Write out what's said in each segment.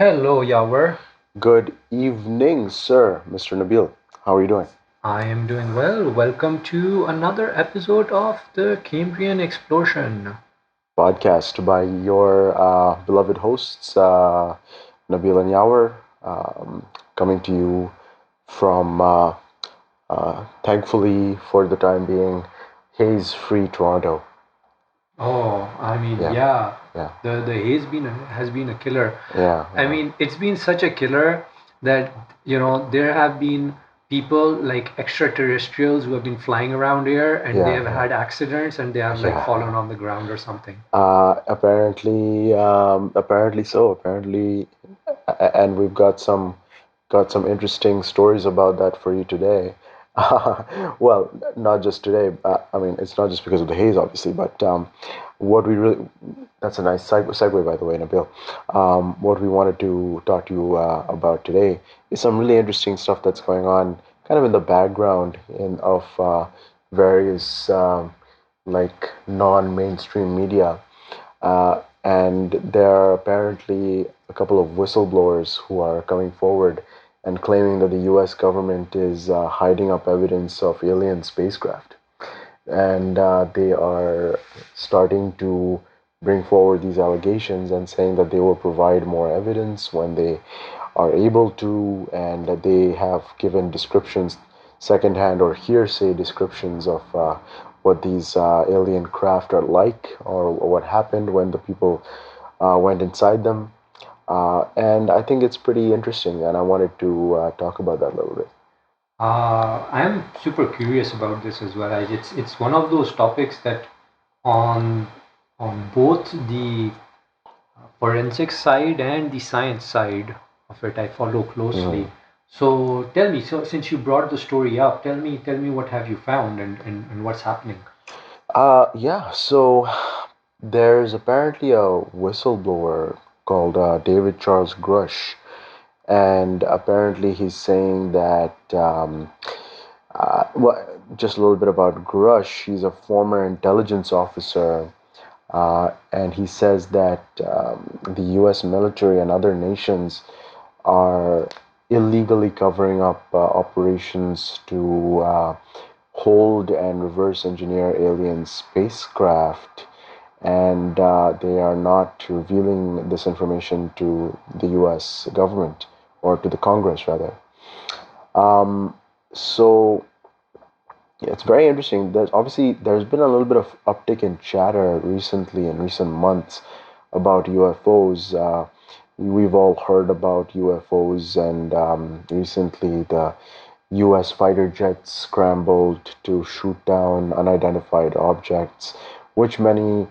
Hello, Yawer. Good evening, sir, Mr. Nabil. How are you doing? I am doing well. Welcome to another episode of the Cambrian Explosion. Podcast by your beloved hosts, Nabil and Yawer, coming to you from, thankfully for the time being, haze-free Toronto. Oh, I mean, Yeah, yeah, yeah, the haze been has been a killer. yeah, I yeah, mean, it's been such a killer that there have been people like extraterrestrials who have been flying around here and they yeah, have yeah, had accidents and they have like yeah. fallen on the ground or something. Apparently so. Apparently, and we've got some interesting stories about that for you today. Well, not just today. I mean, it's not just because of the haze, obviously, but what we really that's a nice segue, by the way, Nabil. What we wanted to talk to you about today is some really interesting stuff that's going on, kind of in the background of various like non-mainstream media. And there are apparently a couple of whistleblowers who are coming forward and claiming that the US government is hiding up evidence of alien spacecraft. And they are starting to bring forward these allegations and saying that they will provide more evidence when they are able to, and that they have given descriptions, secondhand or hearsay descriptions of what these alien craft are like, or what happened when the people went inside them. And I think it's pretty interesting, and I wanted to talk about that a little bit. I'm super curious about this as well. It's one of those topics that on both the forensic side and the science side of it I follow Mhm. closely. So tell me, so since you brought the story up, tell me what have you found and what's happening? Yeah, so there's apparently a whistleblower called David Charles Grush, and apparently he's saying that, well, just a little bit about Grush. He's a former intelligence officer, and he says that the US military and other nations are illegally covering up operations to hold and reverse engineer alien spacecraft, and they are not revealing this information to the US government, or to the Congress, rather. Um, so yeah, it's very interesting. There's been a little bit of uptick in chatter recently, in recent months, about UFOs. We've all heard about UFOs, and recently the U.S. fighter jets scrambled to shoot down unidentified objects, which many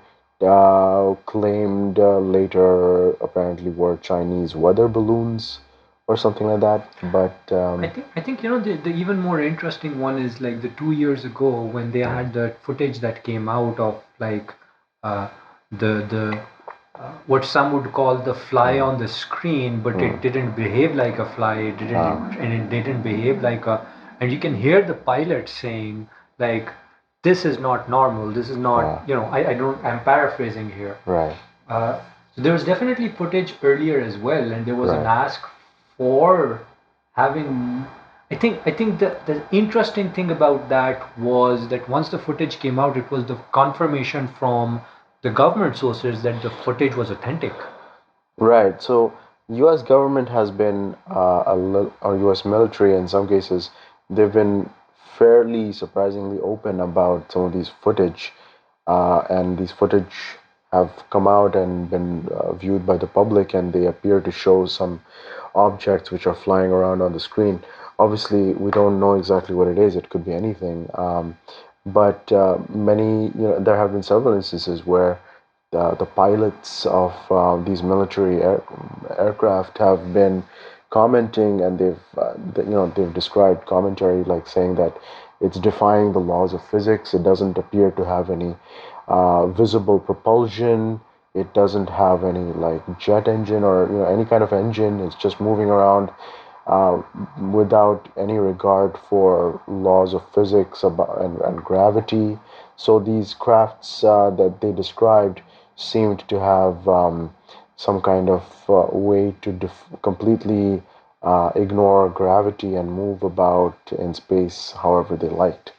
claimed later apparently were Chinese weather balloons or something like that. But I think the even more interesting one is like the 2 years ago when they had the footage that came out of like uh, the what some would call the fly mm, on the screen, but it mm, didn't behave like a fly. It didn't behave like a, and you can hear the pilot saying like, "This is not normal. This is not, uh, I don't. I'm paraphrasing here. right, Uh, so there was definitely footage earlier as well, and there was an right. ask for having. I think the interesting thing about that was that once the footage came out, it was the confirmation from the government sources that the footage was authentic. Right. So U.S. government has been or U.S. military in some cases, they've been fairly surprisingly open about some of these footage, and these footage have come out and been viewed by the public, and they appear to show some objects which are flying around on the screen. Obviously, we don't know exactly what it is. It could be anything. But there have been several instances where the pilots of these military aircraft have been commenting, and they've described commentary like saying that it's defying the laws of physics. It doesn't appear to have any visible propulsion. It doesn't have any like jet engine, or any kind of engine. It's just moving around uh, without any regard for laws of physics and gravity. So these crafts that they described seemed to have some kind of way to completely ignore gravity and move about in space however they liked.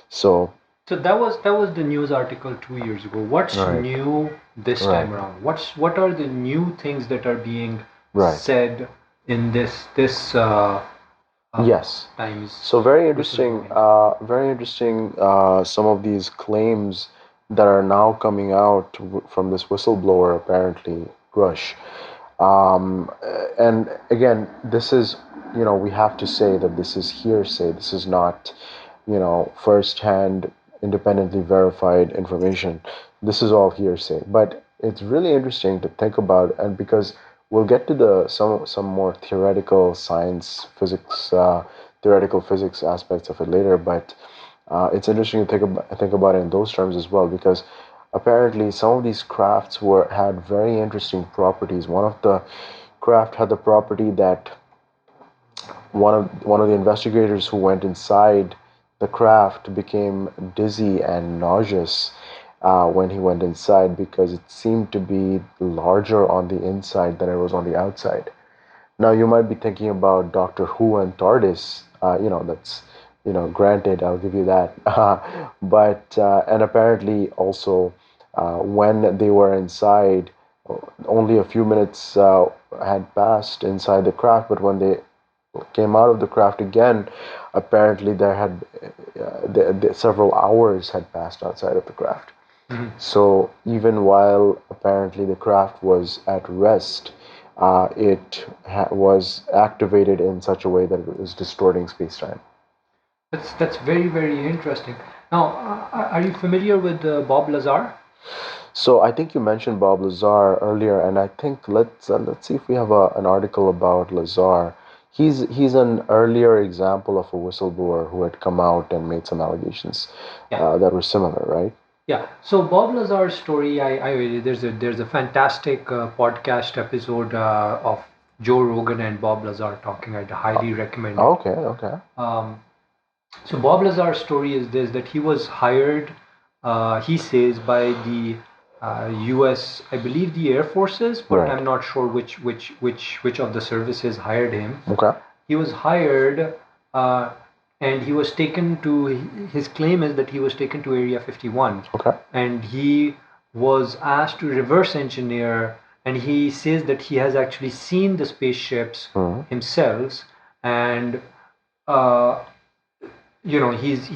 So, So that was the news article 2 years ago. What's right, new this right, time around? What are the new things that are being right. said in this Yes. times So very interesting. whistleblowing? Very interesting. Some of these claims that are now coming out from this whistleblower, apparently Rush. And again, this is, we have to say that this is hearsay. This is not, first-hand, independently verified information. This is all hearsay. But it's really interesting to think about, and because we'll get to the some more theoretical science, physics, theoretical physics aspects of it later. But it's interesting to think about it in those terms as well, because apparently some of these crafts had very interesting properties. One of the craft had the property that one of the investigators who went inside the craft became dizzy and nauseous when he went inside, because it seemed to be larger on the inside than it was on the outside. Now you might be thinking about Doctor Who and TARDIS. That's granted, I'll give you that. But and apparently also when they were inside, only a few minutes had passed inside the craft, but when they came out of the craft again, apparently there had several hours had passed outside of the craft. Mhm. So even while apparently the craft was at rest, it was activated in such a way that it was distorting space-time. That's very very interesting. Now, are you familiar with Bob Lazar? So I think you mentioned Bob Lazar earlier, and I think let's see if we have an article about Lazar. He's an earlier example of a whistleblower who had come out and made some allegations Yeah. that were similar, right? Yeah. So Bob Lazar's story, there's a fantastic podcast episode of Joe Rogan and Bob Lazar talking. I'd highly recommend it. Okay, okay, Um, so Bob Lazar's story is this: that he was hired, he says, by the U.S. I believe the Air Forces, but right, I'm not sure which of the services hired him. okay, He was hired, uh, and he was taken to. His claim is that he was taken to Area 51, okay, and he was asked to reverse engineer. And he says that he has actually seen the spaceships hmm, himself, and uh, he's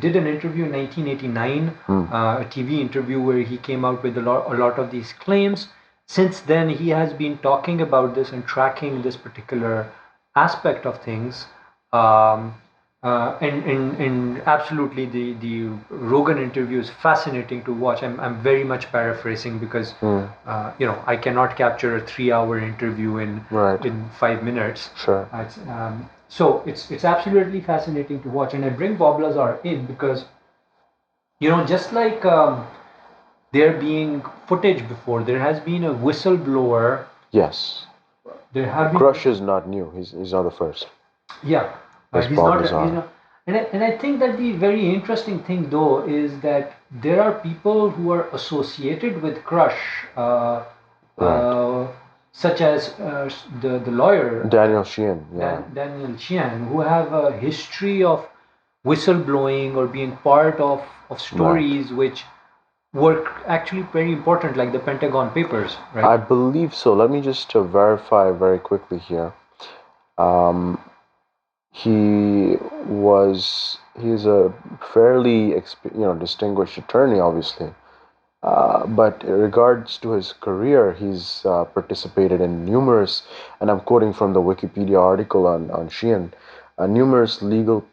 did an interview in 1989, hmm, a TV interview where he came out with a lot of these claims. Since then, he has been talking about this and tracking this particular aspect of things. Um, and absolutely, the Rogan interview is fascinating to watch. I'm very much paraphrasing because hmm, I cannot capture a 3 hour interview in right, 5 minutes. sure, So it's absolutely fascinating to watch, and I bring Bob Lazar in because just like there being footage before, there has been a whistleblower. yes. There have been Crush is not new. He's not the first. Yeah, That's he's Bob not. He's Lazar. not. And I think that the very interesting thing though is that there are people who are associated with Crush, Right. such as the lawyer Daniel Sheehan, yeah. Daniel Chiang, who have a history of whistleblowing or being part of Right. stories which were actually very important, like the Pentagon Papers, I right? believe so. Let me just verify very quickly here. Um, he's a fairly distinguished attorney, obviously. But in regards to his career, he's participated in numerous, and I'm quoting from the Wikipedia article on Sheehan, numerous legal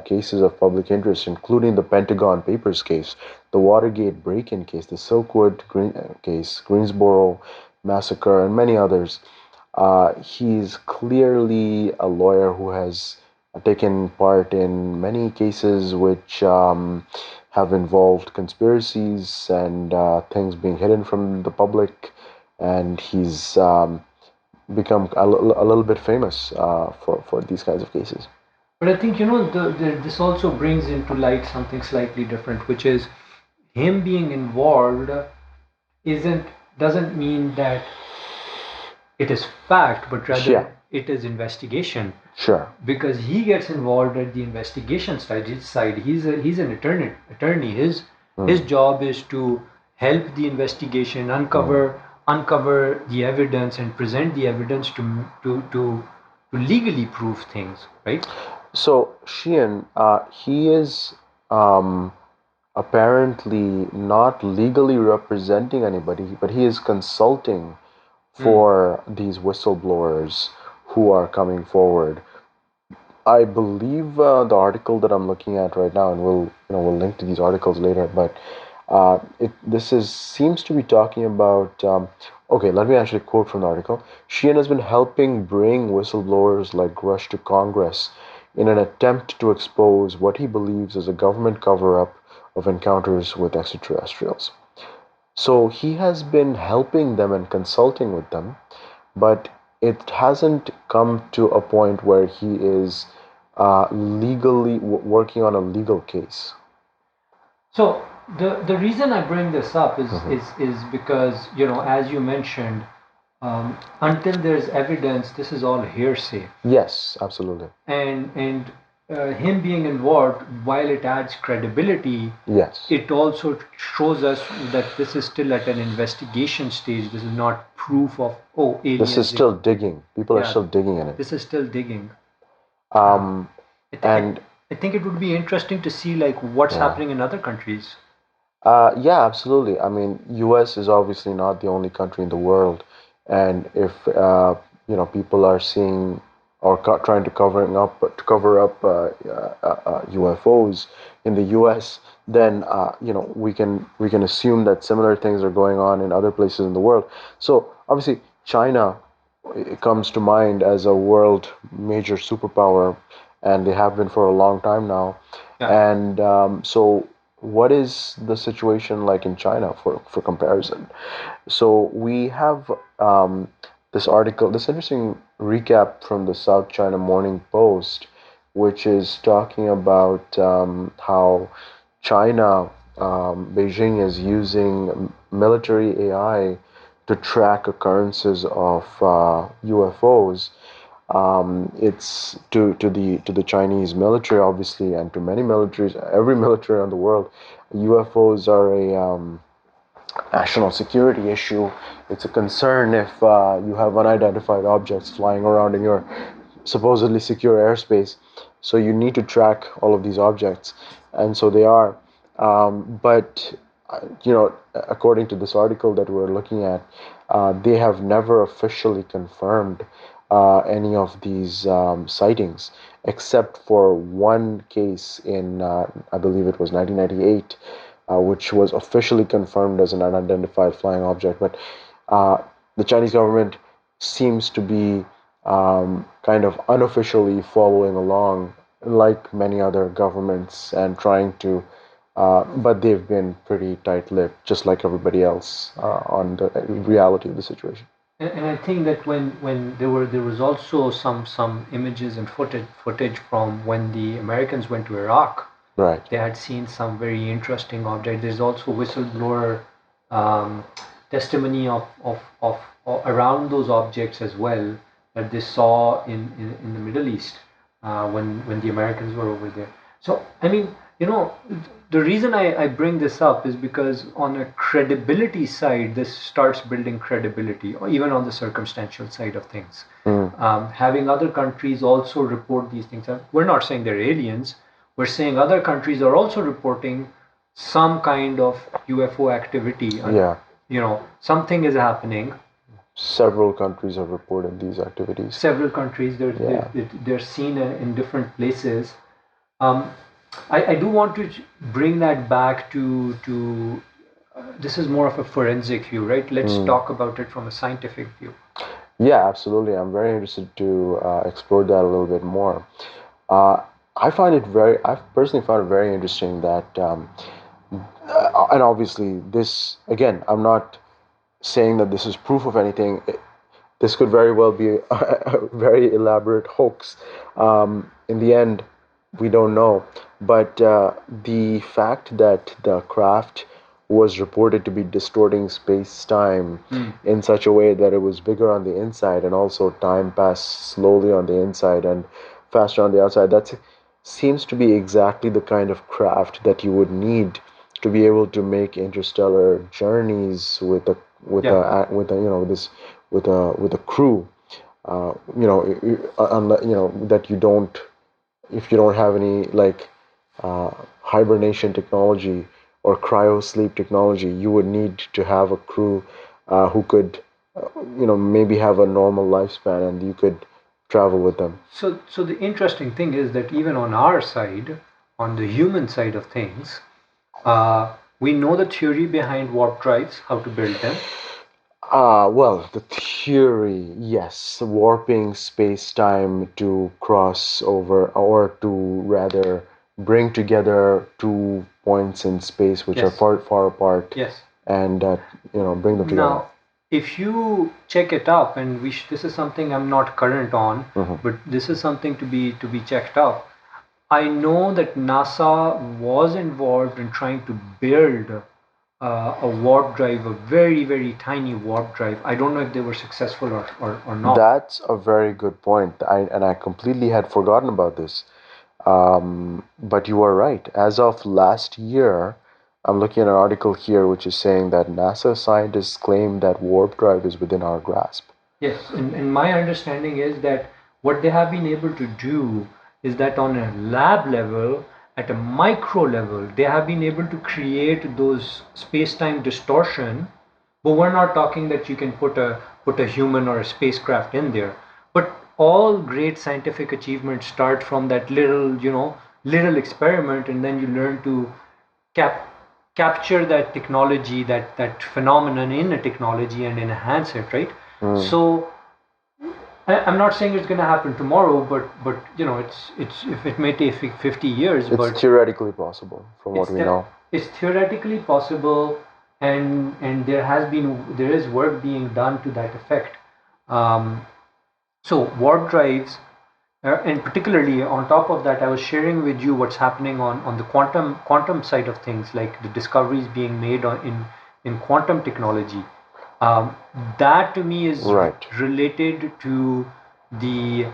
cases of public interest, including the Pentagon Papers case, the Watergate break-in case, the case, Greensboro massacre, and many others. He's clearly a lawyer who has taken part in many cases which have involved conspiracies and things being hidden from the public, and he's become a little bit famous for these kinds of cases. But I think this also brings into light something slightly different, which is him being involved isn't doesn't mean that it is fact, but Yeah, rather it is investigation. sure. Because he gets involved at the investigation side. He's an attorney. His Mm, job is to help the investigation, mm. uncover the evidence and present the evidence to legally prove things, right? So Sheehan, he is um, apparently not legally representing anybody, but he is consulting Hmm. for these whistleblowers who are coming forward. I believe the article that I'm looking at right now, and we'll link to these articles later. But it this is seems to be talking about. Okay, let me actually quote from the article. Sheehan has been helping bring whistleblowers like Rush to Congress in an attempt to expose what he believes is a government cover-up of encounters with extraterrestrials. So he has been helping them and consulting with them, but it hasn't come to a point where he is legally working on a legal case. So the reason I bring this up is Hmm. because, as you mentioned, until there's evidence, this is all hearsay. Yes, absolutely. And him being involved, while it adds credibility, Yes. it also shows us that this is still at an investigation stage. This is not proof of, oh, This is aliens. still digging. People are Yeah, still digging in it. this is still digging. Uh, Um, I, th- I, and I think it would be interesting to see like what's yeah. happening in other countries. Yeah, absolutely. I mean, U.S. is obviously not the only country in the world, and if people are seeing or trying to cover up UFOs in the U.S., then we can assume that similar things are going on in other places in the world. So obviously, China it comes to mind as a world major superpower, and they have been for a long time now. Yeah. And so, what is the situation like in China for comparison? So we have this article, this interesting recap from the South China Morning Post, which is talking about how China, Beijing is using military AI to track occurrences of UFOs. It's to the Chinese military, obviously, and to many militaries, every military around the world. UFOs are a national security issue. It's a concern if you have unidentified objects flying around in your supposedly secure airspace. So you need to track all of these objects, and so they are. But according to this article that we're looking at, they have never officially confirmed any of these sightings, except for one case in, I believe it was 1998, which was officially confirmed as an unidentified flying object. But uh, the Chinese government seems to be kind of unofficially following along, like many other governments, and trying to. But they've been pretty tight-lipped, just like everybody else, on the reality of the situation. And I think that when there was also some images and footage from when the Americans went to Iraq. Right. They had seen some very interesting object. There's also whistleblower um, testimony of around those objects as well that they saw in the Middle East when the Americans were over there. So I mean, the reason I bring this up is because on a credibility side, this starts building credibility, or even on the circumstantial side of things. Mm, Having other countries also report these things. We're not saying they're aliens. We're saying other countries are also reporting some kind of UFO activity, and yeah. something is happening. Several countries have reported these activities. Several countries Yeah. they're seen in different places. Um, I do want to bring that back to this is more of a forensic view, right? Let's Mm. talk about it from a scientific view. Yeah, absolutely. I'm very interested to explore that a little bit more. Uh, I've personally found it very interesting that, and obviously, this, again, I'm not saying that this is proof of anything. This could very well be a very elaborate hoax. In the end, we don't know. But the fact that the craft was reported to be distorting space-time in such a way that it was bigger on the inside, and also time passed slowly on the inside and faster on the outside. That seems to be exactly the kind of craft that you would need to be able to make interstellar journeys with a this with a crew. Unless that you don't, if you don't have any like hibernation technology or cryo sleep technology, you would need to have a crew who could, maybe have a normal lifespan, and you could travel with them. So the interesting thing is that even on our side, on the human side of things, we know the theory behind warp drives, how to build them. Well, the theory, yes, warping space-time to cross over, or to rather bring together two points in space which are Yes. far, far apart, Yes. and bring them together. Now, if you check it up, and this is something I'm not current on, but this is something to be checked up. I know that NASA was involved in trying to build a warp drive, a very, very tiny warp drive. I don't know if they were successful or not. That's a very good point. I completely had forgotten about this. But you are right. As of last year, I'm looking at an article here which is saying that NASA scientists claim that warp drive is within our grasp. Yes, and my understanding is that what they have been able to do is that on a lab level, at a micro level, they have been able to create those space-time distortion. But we're not talking that you can put a human or a spacecraft in there. But all great scientific achievements start from that little experiment, and then you learn to cap capture that technology, that phenomenon in a technology and enhance it, right? So I'm not saying it's going to happen tomorrow, but it's if it may take 50 years, It's but theoretically possible, from what it's we know. it's theoretically possible, and there is work being done to that effect. Um, so warp drives, and particularly on top of that, I was sharing with you what's happening on the quantum side of things, like the discoveries being made in quantum technology. Um, that to me is Right. related to the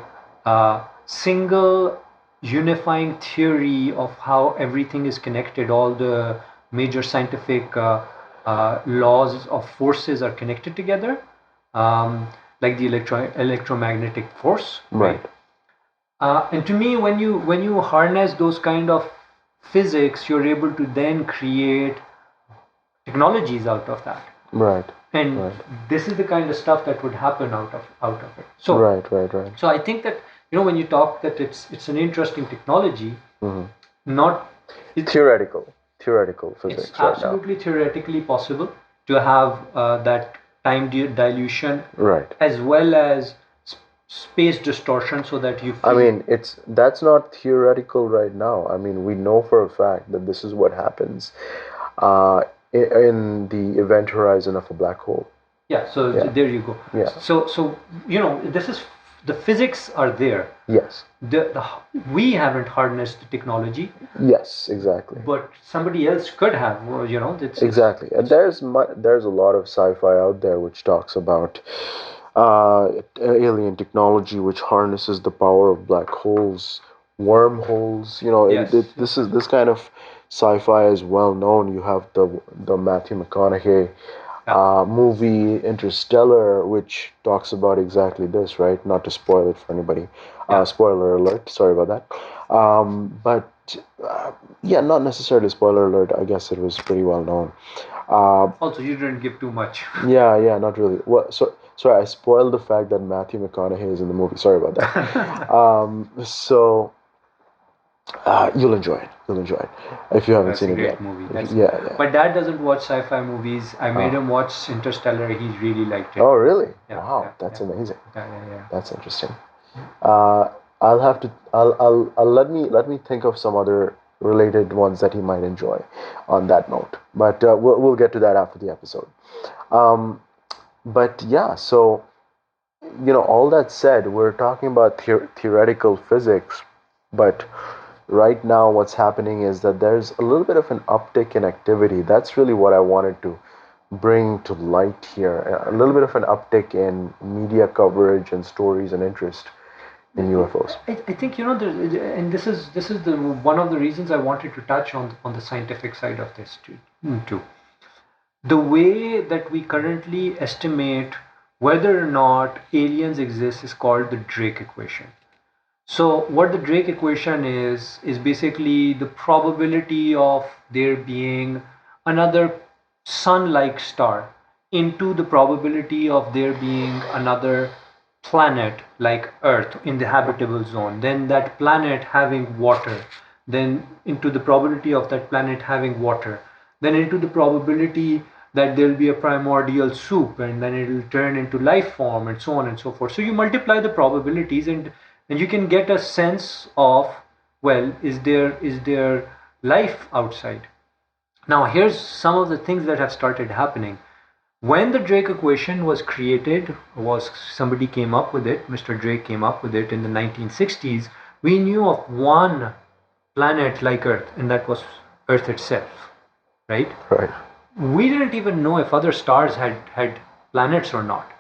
single unifying theory of how everything is connected. All the major scientific laws of forces are connected together, like the electromagnetic force, right? Right. And to me, when you harness those kind of physics, you're able to then create technologies out of that. Right. And Right. this is the kind of stuff that would happen out of it. So Right. Right. Right. so I think that when you talk that it's an interesting technology, not Theoretical it's physics right now. absolutely theoretically possible to have that time dilution Right. as well as space distortion, so that you I feel. mean, that's not theoretical right now. I mean, we know for a fact that this is what happens uh, in the event horizon of a black hole. Yeah, so Yeah. there you go. Yeah. So this is the physics are there. Yes. We haven't harnessed the technology, Yes. Exactly. but somebody else could have. Well, Exactly. And there's a lot of sci-fi out there which talks about alien technology which harnesses the power of black holes, wormholes. Yes. This kind of sci-fi is well known. You have the Matthew McConaughey movie Interstellar, which talks about exactly this, right? Not to spoil it for anybody. Spoiler alert. Sorry about that. But yeah, not necessarily spoiler alert. I guess it was pretty well known. Also, you didn't give too much. Yeah, not really. Well, sorry, I spoiled the fact that Matthew McConaughey is in the movie. Sorry about that. So you'll enjoy it. You'll enjoy it if you haven't That's a seen it great yet. movie. Yeah. My dad doesn't watch sci-fi movies. I made him watch Interstellar. He really liked it. Oh, really? Yeah, Wow, yeah, that's yeah. amazing. Yeah. That's interesting. Uh, I'll have to. I'll let me think of some other related ones that he might enjoy on that note. But we'll get to that after the episode. Um, but yeah, so all that said, we're talking about theoretical physics, but right now what's happening is that there's a little bit of an uptick in activity. That's really what I wanted to bring to light here. A little bit of an uptick in media coverage and stories and interest in UFOs. I think and this is the one of the reasons I wanted to touch on the scientific side of this too. The way that we currently estimate whether or not aliens exist is called the Drake equation. So what the Drake equation is basically the probability of there being another sun-like star into the probability of there being another planet like Earth in the habitable zone, then that planet having water, then into the probability of that planet having water, then into the probability that there'll be a primordial soup and then it'll turn into life form and so on and so forth. So you multiply the probabilities and you can get a sense of, well, is there life outside? Now here's some of the things that have started happening. When the Drake equation was created, was somebody came up with it, Mr. Drake came up with it in the 1960s, we knew of one planet like Earth, and that was Earth itself, right? Right. We didn't even know if other stars had planets or not.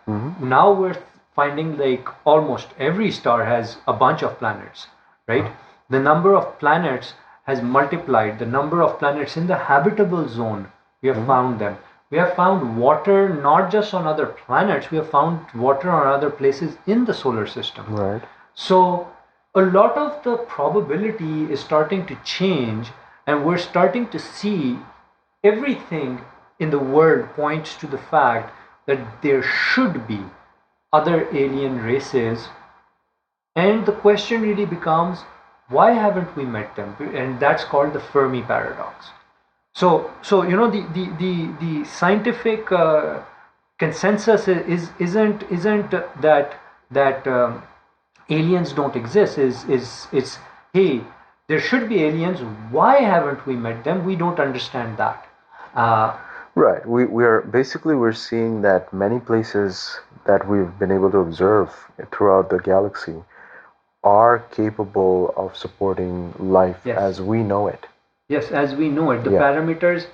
Now we're finding like almost every star has a bunch of planets, right? The number of planets has multiplied. The number of planets in the habitable zone, we have found them. We have found water not just on other planets, we have found water on other places in the solar system. Right. So a lot of the probability is starting to change, and we're starting to see everything in the world points to the fact that there should be other alien races. And the question really becomes, why haven't we met them? And that's called the Fermi paradox. So the scientific consensus isn't that aliens don't exist. Is hey, there should be aliens. Why haven't we met them? We don't understand that. Right. We're seeing that many places that we've been able to observe throughout the galaxy are capable of supporting life Yes. as we know it. Yes, as we know it, the Yeah. parameters,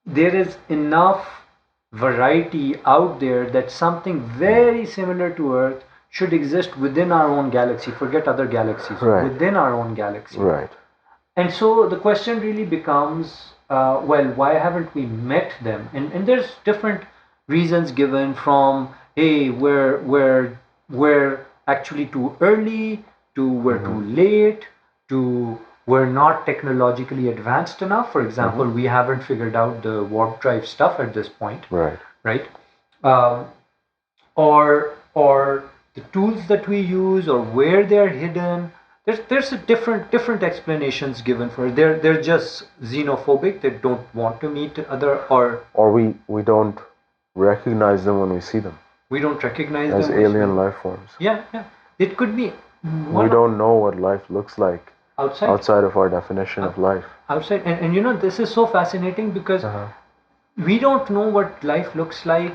there is enough variety out there that something very similar to Earth should exist within our own galaxy. Forget other galaxies, Right. within our own galaxy. Right. And so the question really becomes, well, why haven't we met them? And there's different reasons given, from, hey, we're actually too early, to we're too late, to we're not technologically advanced enough. For example, we haven't figured out the warp drive stuff at this point, Right. right? Um, or the tools that we use, or where they're hidden. There's a different explanations given for it. They're just xenophobic. They don't want to meet other, Or we don't recognize them when we see them we don't recognize as them. alien life forms. Yeah, yeah. It could be We don't know what life looks like outside of our definition of life. outside. And this is so fascinating because we don't know what life looks like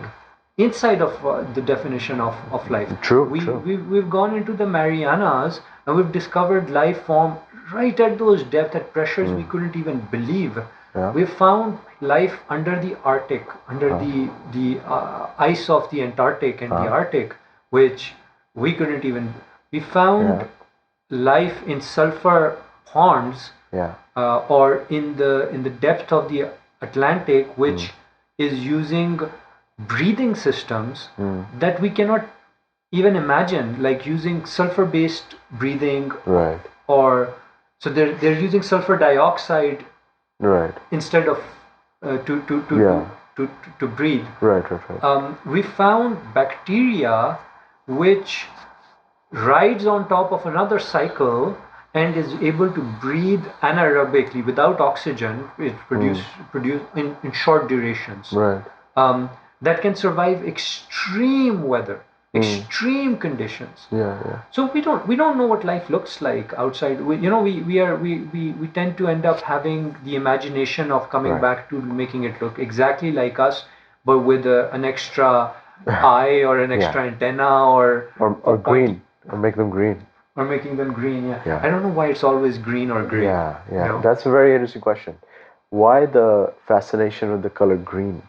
inside of the definition of life. True, we, true. We've gone into the Marianas and we've discovered life form right at those depths, at pressures we couldn't even believe. Yeah. We've found life under the Arctic, under the ice of the Antarctic and the Arctic, which we couldn't even. We found life in sulfur ponds, Yeah. or in the depth of the Atlantic, which is using breathing systems that we cannot even imagine, like using sulfur-based breathing, Right. or so they're using sulfur dioxide Right. instead of Yeah. to breathe. Right. Right. We found bacteria which rides on top of another cycle and is able to breathe anaerobically without oxygen. It produce in short durations. Right. That can survive extreme weather, extreme conditions. Yeah. Yeah. So we don't know what life looks like outside. We tend to end up having the imagination of coming Right. back to making it look exactly like us, but with an extra eye or an extra antenna, or Or green. Or make them green. or making them green. Yeah, Yeah. I don't know why it's always green or gray. Yeah, yeah. No. That's a very interesting question. Why the fascination with the color green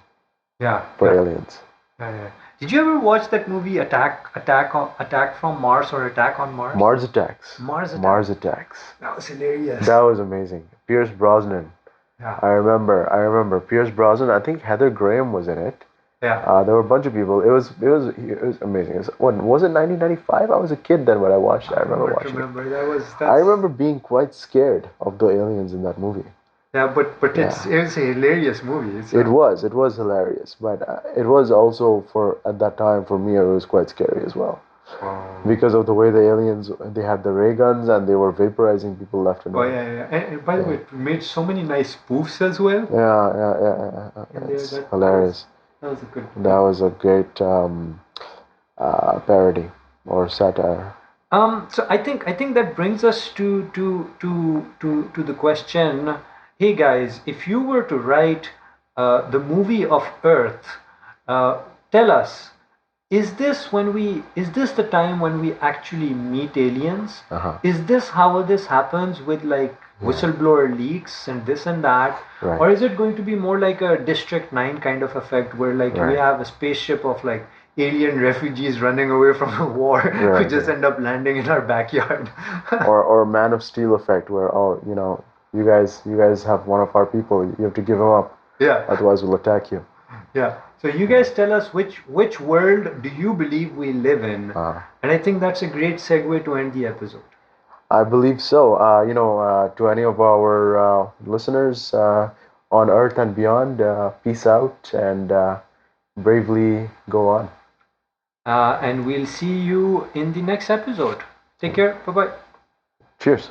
Yeah, for yeah, aliens? yeah. Did you ever watch that movie Attack from Mars or Attack on Mars? Mars Attacks. Mars Attack. Mars Attacks. That was hilarious. That was amazing. Pierce Brosnan. Yeah, I remember Pierce Brosnan. I think Heather Graham was in it. yeah. There were a bunch of people. It was amazing. What was it? 1995. I was a kid then when I watched it. I I remember don't watching it. remember. That's I remember being quite scared of the aliens in that movie. yeah, but Yeah. it's a hilarious movie. It was hilarious, but it was also for at that time for me it was quite scary as well Wow. because of the way the aliens they had the ray guns and they were vaporizing people left and Oh right. yeah, yeah. And by the way, Yeah, it made so many nice spoofs as well. yeah. And there, It's hilarious. that was a That was a great parody or satire. So I think that brings us to the question. Hey guys, if you were to write the movie of Earth, uh, tell us, is this the time when we actually meet aliens? Uh-huh. Is this how this happens with like Yeah. whistleblower leaks and this and that? Right. Or is it going to be more like a District 9 kind of effect where like we Right. have a spaceship of like alien refugees running away from a war who Right, just right. end up landing in our backyard? Or Man of Steel effect where you guys have one of our people, you have to give him up, Yeah, otherwise we'll attack you. yeah. So you guys tell us which world do you believe we live in? Uh, And I think that's a great segue to end the episode. I believe so. To any of our listeners on Earth and beyond, peace out and bravely go on. And we'll see you in the next episode. Take care. Bye bye. Cheers.